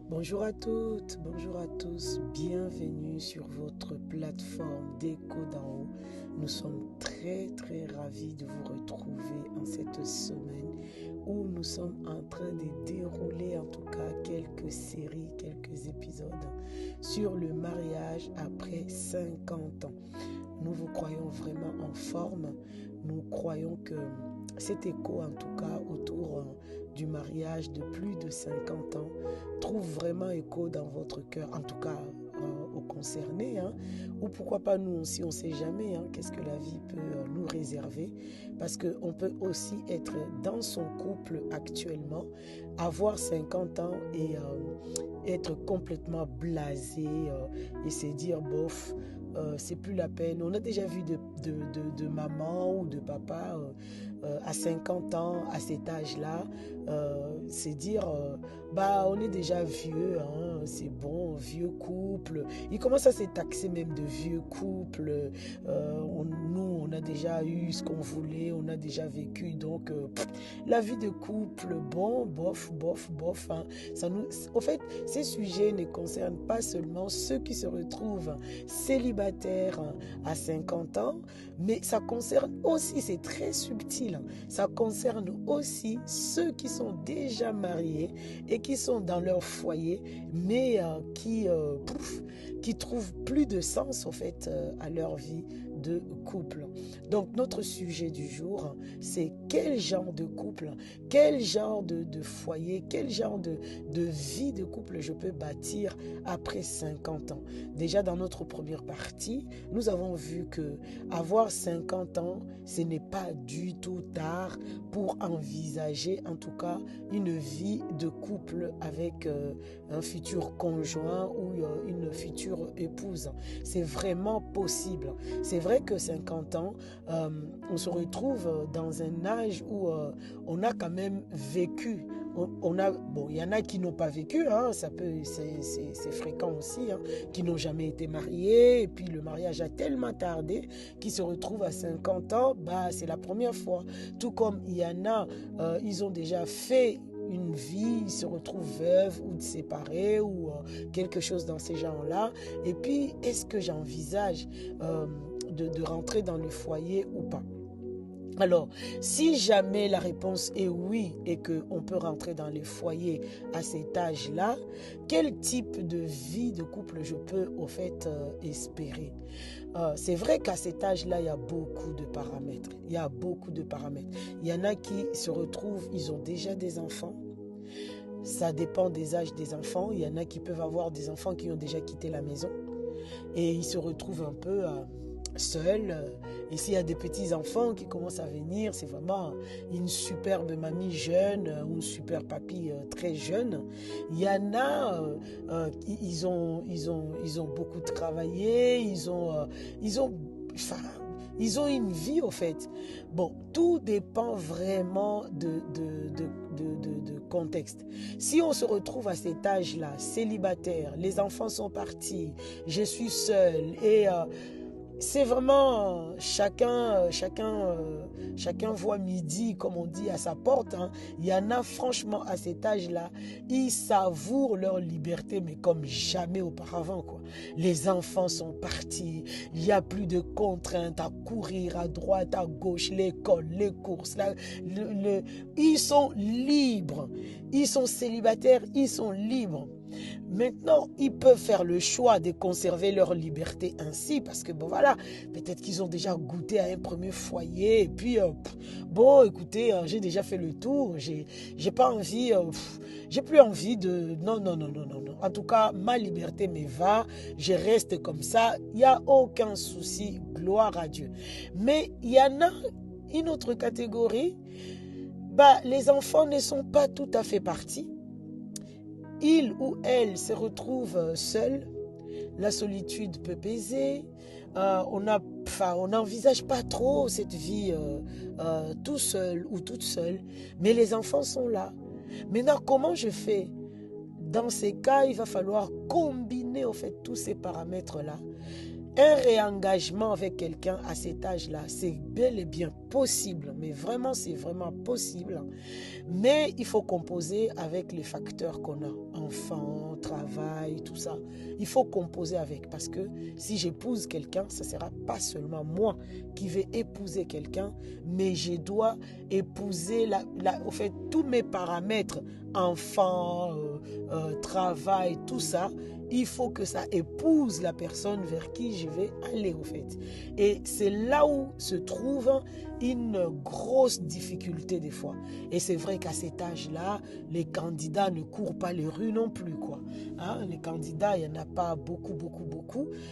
Bonjour à toutes, bonjour à tous, bienvenue sur votre plateforme d'Écho d'en haut. Nous sommes très ravis de vous retrouver en cette semaine où nous sommes en train de dérouler en tout cas quelques séries, quelques épisodes sur le mariage après 50 ans. Nous vous croyons vraiment en forme, nous croyons que cet écho en tout cas autour du mariage de plus de 50 ans trouve vraiment écho dans votre cœur, en tout cas aux concernés, ou pourquoi pas nous aussi, on ne sait jamais qu'est-ce que la vie peut nous réserver, parce qu'on peut aussi être dans son couple actuellement, avoir 50 ans et être complètement blasé et se dire bof, c'est plus la peine. On a déjà vu de maman ou de papa à 50 ans, à cet âge-là, c'est dire on est déjà vieux, c'est bon, vieux couple. Il commence à se taxer même de vieux couple. Nous, on a déjà eu ce qu'on voulait, on a déjà vécu. Donc, la vie de couple, bon, bof. Au fait, ces sujets ne concernent pas seulement ceux qui se retrouvent célibataires à 50 ans, mais ça concerne aussi, c'est très subtil, ça concerne aussi ceux qui sont déjà mariés et qui sont dans leur foyer, mais qui trouvent plus de sens, au fait, à leur vie de couple. Donc, notre sujet du jour, c'est quel genre de couple, quel genre de foyer, quel genre de vie de couple je peux bâtir après 50 ans. Déjà, dans notre première partie, nous avons vu que avoir 50 ans, ce n'est pas du tout tard pour envisager, en tout cas, une vie de couple avec un futur conjoint ou une future épouse. C'est vraiment possible. C'est vrai que 50 ans, on se retrouve dans un âge où on a quand même vécu. Il y en a qui n'ont pas vécu, c'est fréquent aussi, qui n'ont jamais été mariés, et puis le mariage a tellement tardé qu'ils se retrouvent à 50 ans, c'est la première fois. Tout comme il y en a, ils ont déjà fait une vie, ils se retrouvent veuves ou séparés ou quelque chose dans ces genres-là. Et puis, est-ce que j'envisage de rentrer dans le foyer ou pas? Alors, si jamais la réponse est oui et qu'on peut rentrer dans les foyers à cet âge-là, quel type de vie de couple je peux au fait espérer? C'est vrai qu'à cet âge-là, il y a beaucoup de paramètres. Il y a beaucoup de paramètres. Il y en a qui se retrouvent, ils ont déjà des enfants. Ça dépend des âges des enfants. Il y en a qui peuvent avoir des enfants qui ont déjà quitté la maison et ils se retrouvent un peu seuls. Et s'il y a des petits-enfants qui commencent à venir, c'est vraiment une superbe mamie jeune ou un super papy très jeune. Il y en a, ils ont beaucoup travaillé, ils ont une vie au fait. Bon, tout dépend vraiment de contexte. Si on se retrouve à cet âge-là, célibataire, les enfants sont partis, je suis seule et c'est vraiment chacun voit midi, comme on dit, à sa porte. Il y en a franchement à cet âge-là, ils savourent leur liberté, mais comme jamais auparavant, quoi. Les enfants sont partis, il n'y a plus de contraintes à courir à droite, à gauche, l'école, les courses. Ils sont libres, ils sont célibataires, ils sont libres. Maintenant, ils peuvent faire le choix de conserver leur liberté ainsi parce que, peut-être qu'ils ont déjà goûté à un premier foyer et puis, écoutez, j'ai déjà fait le tour, j'ai pas envie, j'ai plus envie de... Non. En tout cas, ma liberté me va, je reste comme ça, il n'y a aucun souci, gloire à Dieu. Mais il y en a une autre catégorie, les enfants ne sont pas tout à fait partis. Il ou elle se retrouve seul, la solitude peut peser, on n'envisage pas trop cette vie tout seul ou toute seule, mais les enfants sont là. Maintenant, comment je fais? Dans ces cas, il va falloir combiner au fait tous ces paramètres-là. Un réengagement avec quelqu'un à cet âge-là, c'est bel et bien possible, mais vraiment, c'est vraiment possible. Mais il faut composer avec les facteurs qu'on a, enfants, enfants, travail, tout ça. Il faut composer avec, parce que si j'épouse quelqu'un, ce ne sera pas seulement moi qui vais épouser quelqu'un, mais je dois épouser au fait, tous mes paramètres, enfants, travail, tout ça. Il faut que ça épouse la personne vers qui je vais aller, au fait. Et c'est là où se trouve une grosse difficulté des fois. Et c'est vrai qu'à cet âge-là, les candidats ne courent pas les rues non plus, quoi. Hein? Les candidats, il n'y en a pas beaucoup.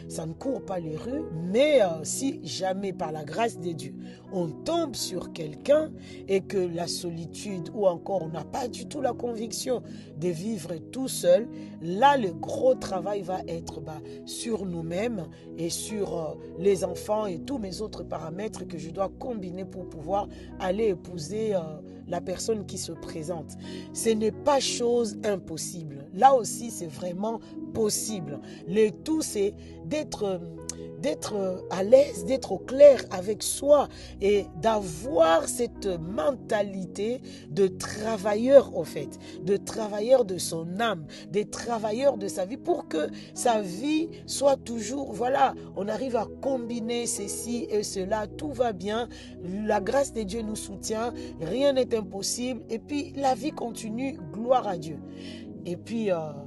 Ça ne court pas les rues. Mais si jamais, par la grâce de Dieu, on tombe sur quelqu'un et que la solitude ou encore on n'a pas du tout la conviction de vivre tout seul, là, le gros travail va être sur nous-mêmes et sur les enfants et tous mes autres paramètres que je dois combiner pour pouvoir aller épouser la personne qui se présente. Ce n'est pas chose impossible. Là aussi, c'est vraiment possible. Le tout, c'est d'être à l'aise, d'être au clair avec soi et d'avoir cette mentalité de travailleur, au fait, de travailleur de son âme, de travailleur de sa vie, pour que sa vie soit toujours, voilà, on arrive à combiner ceci et cela, tout va bien, la grâce de Dieu nous soutient, rien n'est impossible, et puis la vie continue, gloire à Dieu. Et puis, à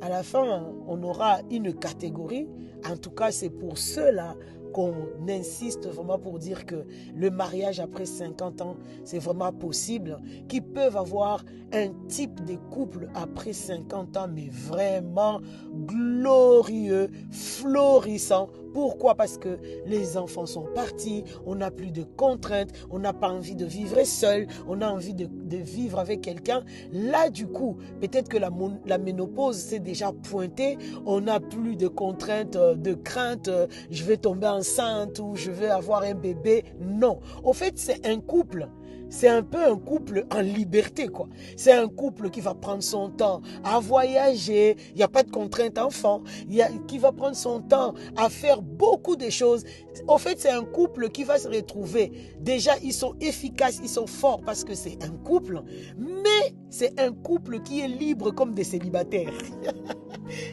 la fin, on aura une catégorie. En tout cas, c'est pour ceux-là qu'on insiste vraiment pour dire que le mariage après 50 ans, c'est vraiment possible, qui peuvent avoir un type de couple après 50 ans, mais vraiment glorieux, florissant. Pourquoi? Parce que les enfants sont partis, on n'a plus de contraintes, on n'a pas envie de vivre seul, on a envie de vivre avec quelqu'un. Là, du coup, peut-être que la ménopause s'est déjà pointée, on n'a plus de contraintes, de craintes, je vais tomber enceinte ou je vais avoir un bébé. Non. Au fait, c'est un couple. C'est un peu un couple en liberté, quoi. C'est un couple qui va prendre son temps à voyager. Il n'y a pas de contrainte enfant. Qui va prendre son temps à faire beaucoup de choses. Au fait, c'est un couple qui va se retrouver. Déjà, ils sont efficaces, ils sont forts parce que c'est un couple. Mais c'est un couple qui est libre comme des célibataires.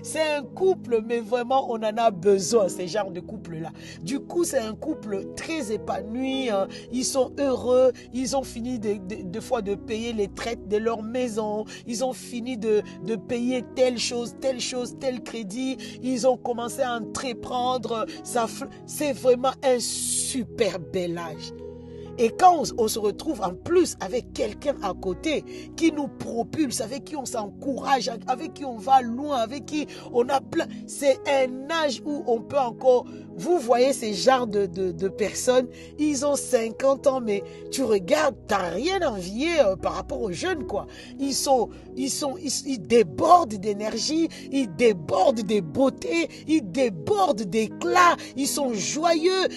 C'est un couple, mais vraiment, on en a besoin, ces genres de couple-là. Du coup, c'est un couple très épanoui. Hein. Ils sont heureux. Ils ont fini de fois de payer les traites de leur maison. Ils ont fini de payer telle chose, tel crédit. Ils ont commencé à entreprendre. C'est vraiment un super bel âge. Et quand on se retrouve en plus avec quelqu'un à côté qui nous propulse, avec qui on s'encourage, avec qui on va loin, avec qui on a plein... C'est un âge où on peut encore... Vous voyez ces genres de personnes, ils ont 50 ans, mais tu regardes, tu n'as rien à envier par rapport aux jeunes, quoi. Ils débordent d'énergie, ils débordent de beauté, ils débordent d'éclat, ils sont joyeux,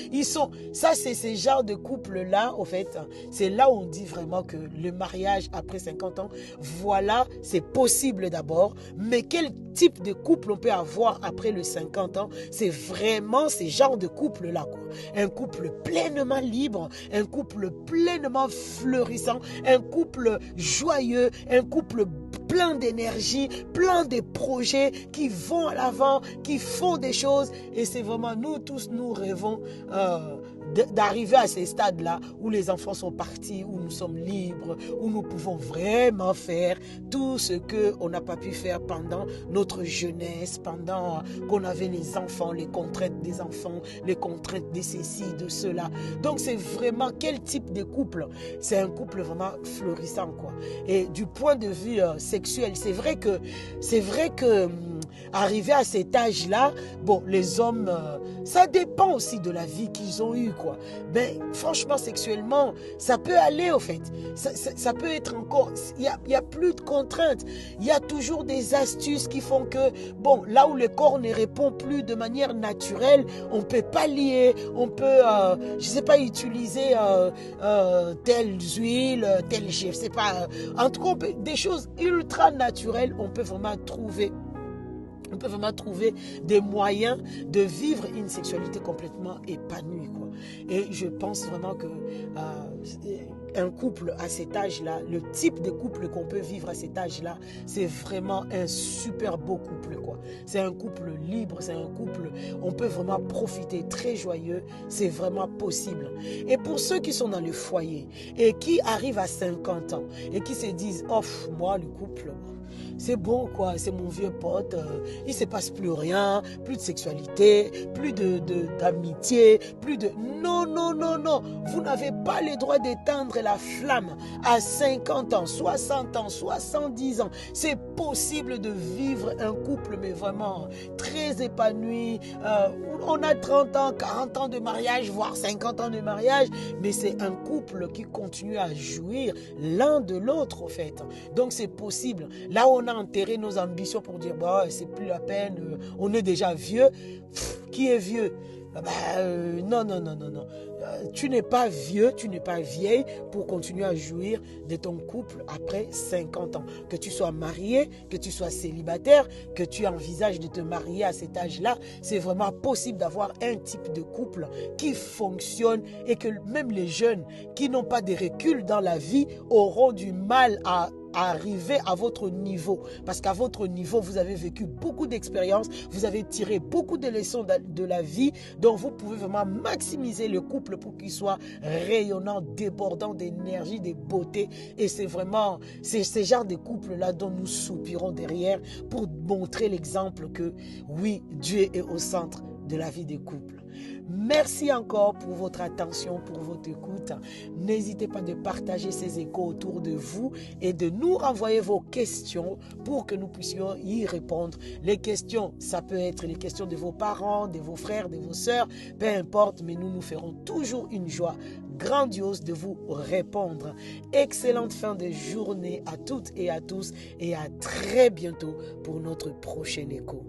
Ça, c'est ces genres de couples-là, au fait, c'est là où on dit vraiment que le mariage après 50 ans, voilà, c'est possible d'abord, mais quel type de couple on peut avoir après les 50 ans, c'est vraiment ces genres de couple-là, quoi. Un couple pleinement libre, un couple pleinement fleurissant, un couple joyeux, un couple plein d'énergie, plein de projets qui vont à l'avant, qui font des choses. Et c'est vraiment, nous tous, nous rêvons d'arriver à ces stades-là où les enfants sont partis, où nous sommes libres, où nous pouvons vraiment faire tout ce qu'on n'a pas pu faire pendant notre jeunesse, pendant qu'on avait les enfants, les contraintes des enfants, les contraintes de ceci, de cela. Donc c'est vraiment quel type de couple? C'est un couple vraiment florissant, quoi. Et du point de vue sexuel, c'est vrai que arrivé à cet âge-là, bon, les hommes, ça dépend aussi de la vie qu'ils ont eue, quoi. Mais franchement, sexuellement, ça peut aller, au fait. Ça peut être encore... Il y a plus de contraintes. Il y a toujours des astuces qui font que, bon, là où le corps ne répond plus de manière naturelle, on peut pas lier, on peut, je sais pas, utiliser telle huile, telle, je sais pas. En tout cas, des choses ultra naturelles, on peut vraiment trouver des moyens de vivre une sexualité complètement épanouie, quoi. Et je pense vraiment que un couple à cet âge-là, le type de couple qu'on peut vivre à cet âge-là, c'est vraiment un super beau couple, quoi. C'est un couple libre, c'est un couple, on peut vraiment profiter, très joyeux, c'est vraiment possible. Et pour ceux qui sont dans le foyer et qui arrivent à 50 ans et qui se disent, oh, moi, le couple, c'est bon, quoi, c'est mon vieux pote, il ne se passe plus rien, plus de sexualité, plus d'amitié, plus de... Non, non, non, non, vous n'avez pas le droit d'éteindre la flamme à 50 ans, 60 ans, 70 ans. C'est possible de vivre un couple, mais vraiment très épanoui. On a 30 ans, 40 ans de mariage, voire 50 ans de mariage, mais c'est un couple qui continue à jouir l'un de l'autre, au fait. Donc c'est possible. Là, on a enterré nos ambitions pour dire, bah, c'est plus la peine, on est déjà vieux. Qui est vieux? Non, non, non, non, non. Tu n'es pas vieux, tu n'es pas vieille pour continuer à jouir de ton couple après 50 ans. Que tu sois marié, que tu sois célibataire, que tu envisages de te marier à cet âge-là, c'est vraiment possible d'avoir un type de couple qui fonctionne et que même les jeunes qui n'ont pas de recul dans la vie auront du mal à arriver à votre niveau, parce qu'à votre niveau vous avez vécu beaucoup d'expériences, vous avez tiré beaucoup de leçons de la vie, donc vous pouvez vraiment maximiser le couple pour qu'il soit rayonnant, débordant d'énergie, de beauté. Et c'est vraiment ce genre de couple là dont nous soupirons derrière pour montrer l'exemple que oui, Dieu est au centre de la vie des couples. Merci encore pour votre attention, pour votre écoute. N'hésitez pas de partager ces échos autour de vous et de nous renvoyer vos questions pour que nous puissions y répondre. Les questions, ça peut être les questions de vos parents, de vos frères, de vos sœurs, peu importe, mais nous nous ferons toujours une joie grandiose de vous répondre. Excellente fin de journée à toutes et à tous et à très bientôt pour notre prochain écho.